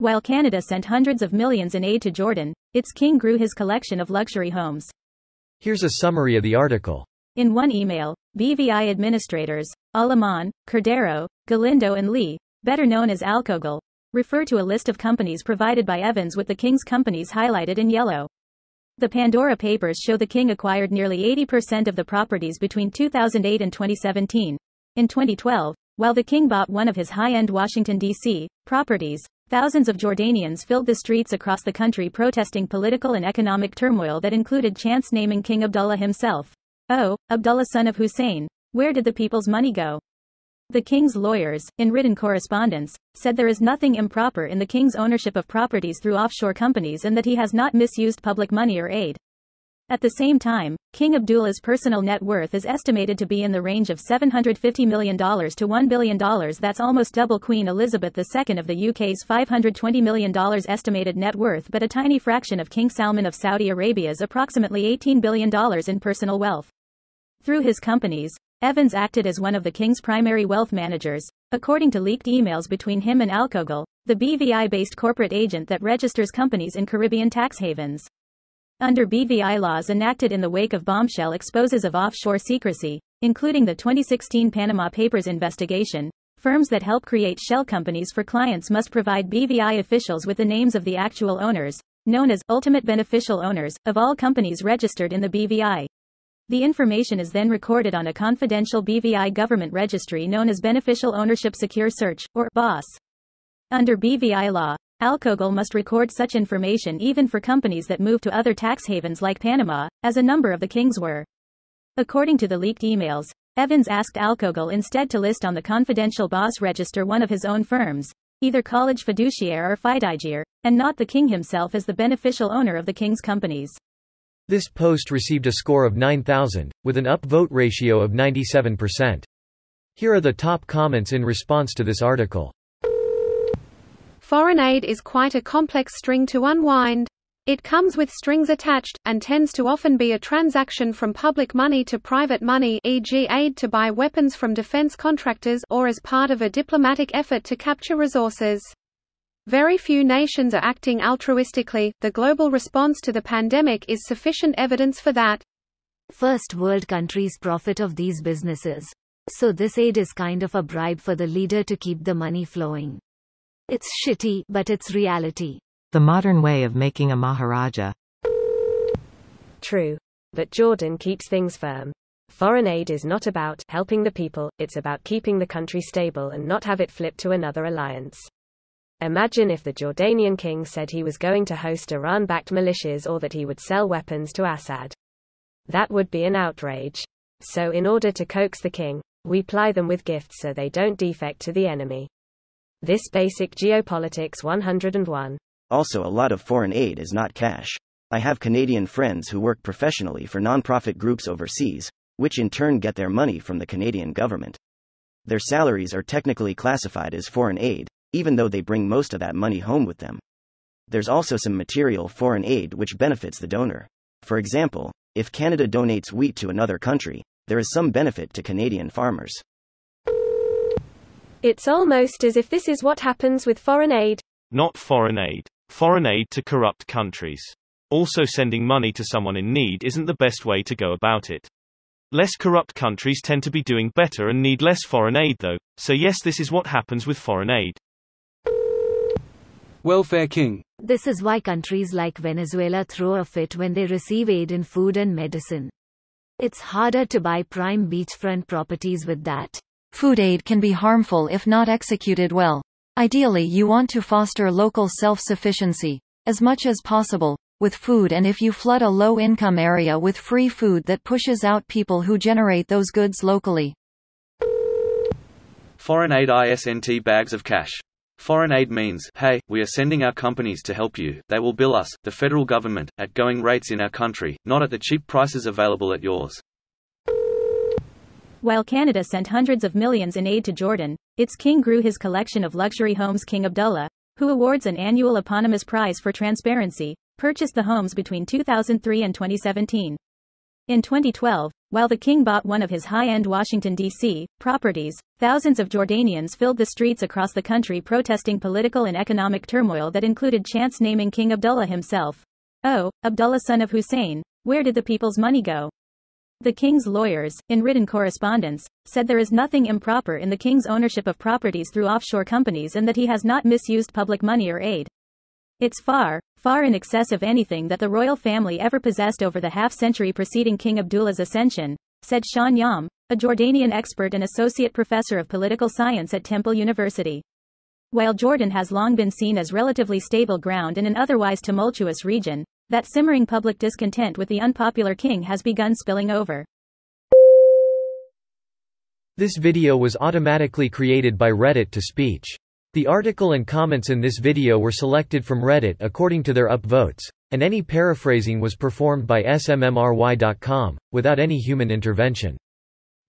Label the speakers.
Speaker 1: While Canada sent hundreds of millions in aid to Jordan, its king grew his collection of luxury homes.
Speaker 2: Here's a summary of the article.
Speaker 1: In one email, BVI administrators, Alaman, Cordero, Galindo and Lee, better known as Alcogal, refer to a list of companies provided by Evans with the king's companies highlighted in yellow. The Pandora Papers show the king acquired nearly 80% of the properties between 2008 and 2017. In 2012, while the king bought one of his high-end Washington, D.C. properties, thousands of Jordanians filled the streets across the country protesting political and economic turmoil that included chants naming King Abdullah himself. Oh, Abdullah son of Hussein, where did the people's money go? The king's lawyers, in written correspondence, said there is nothing improper in the king's ownership of properties through offshore companies and that he has not misused public money or aid. At the same time, King Abdullah's personal net worth is estimated to be in the range of $750 million to $1 billion. That's almost double Queen Elizabeth II of the UK's $520 million estimated net worth, but a tiny fraction of King Salman of Saudi Arabia's approximately $18 billion in personal wealth. Through his companies, Evans acted as one of the king's primary wealth managers, according to leaked emails between him and Alcogal, the BVI-based corporate agent that registers companies in Caribbean tax havens. Under BVI laws enacted in the wake of bombshell exposes of offshore secrecy, including the 2016 Panama Papers investigation, firms that help create shell companies for clients must provide BVI officials with the names of the actual owners, known as ultimate beneficial owners, of all companies registered in the BVI. The information is then recorded on a confidential BVI government registry known as Beneficial Ownership Secure Search, or BOSS. Under BVI law, Alcogal must record such information even for companies that move to other tax havens like Panama, as a number of the kings were. According to the leaked emails, Evans asked Alcogal instead to list on the confidential BOSS register one of his own firms, either College Fiduciaire or Fidigere, and not the king himself as the beneficial owner of the king's companies.
Speaker 2: This post received a score of 9,000, with an upvote ratio of 97%. Here are the top comments in response to this article.
Speaker 3: Foreign aid is quite a complex string to unwind. It comes with strings attached, and tends to often be a transaction from public money to private money, e.g. aid to buy weapons from defense contractors, or as part of a diplomatic effort to capture resources. Very few nations are acting altruistically. The global response to the pandemic is sufficient evidence for that.
Speaker 4: First world countries profit of these businesses. So this aid is kind of a bribe for the leader to keep the money flowing. It's shitty, but it's reality.
Speaker 5: The modern way of making a Maharaja.
Speaker 6: True. But Jordan keeps things firm. Foreign aid is not about helping the people, it's about keeping the country stable and not have it flip to another alliance. Imagine if the Jordanian king said he was going to host Iran-backed militias or that he would sell weapons to Assad. That would be an outrage. So in order to coax the king, we ply them with gifts so they don't defect to the enemy. This basic geopolitics 101.
Speaker 7: Also, a lot of foreign aid is not cash. I have Canadian friends who work professionally for non-profit groups overseas, which in turn get their money from the Canadian government. Their salaries are technically classified as foreign aid, even though they bring most of that money home with them. There's also some material foreign aid which benefits the donor. For example, if Canada donates wheat to another country, there is some benefit to Canadian farmers.
Speaker 6: It's almost as if this is what happens with foreign aid.
Speaker 8: Not foreign aid. Foreign aid to corrupt countries. Also, sending money to someone in need isn't the best way to go about it. Less corrupt countries tend to be doing better and need less foreign aid though, so yes, this is what happens with foreign aid.
Speaker 9: Welfare king.
Speaker 4: This is why countries like Venezuela throw a fit when they receive aid in food and medicine. It's harder to buy prime beachfront properties with that.
Speaker 10: Food aid can be harmful if not executed well. Ideally, you want to foster local self-sufficiency, as much as possible, with food, and if you flood a low-income area with free food, that pushes out people who generate those goods locally.
Speaker 9: Foreign aid isn't bags of cash. Foreign aid means, hey, we are sending our companies to help you, they will bill us, the federal government, at going rates in our country, not at the cheap prices available at yours.
Speaker 1: While Canada sent hundreds of millions in aid to Jordan, its king grew his collection of luxury homes. King Abdullah, who awards an annual eponymous prize for transparency, purchased the homes between 2003 and 2017. In 2012, While the king bought one of his high-end Washington, D.C. properties, thousands of Jordanians filled the streets across the country protesting political and economic turmoil that included chants naming King Abdullah himself. "Oh, Abdullah son of Hussein, where did the people's money go?" The king's lawyers, in written correspondence, said there is nothing improper in the king's ownership of properties through offshore companies and that he has not misused public money or aid. It's far, far in excess of anything that the royal family ever possessed over the half-century preceding King Abdullah's ascension, said Sean Yam, a Jordanian expert and associate professor of political science at Temple University. While Jordan has long been seen as relatively stable ground in an otherwise tumultuous region, that simmering public discontent with the unpopular king has begun spilling over.
Speaker 2: This video was automatically created by Reddit to speech. The article and comments in this video were selected from Reddit according to their upvotes, and any paraphrasing was performed by smmry.com, without any human intervention.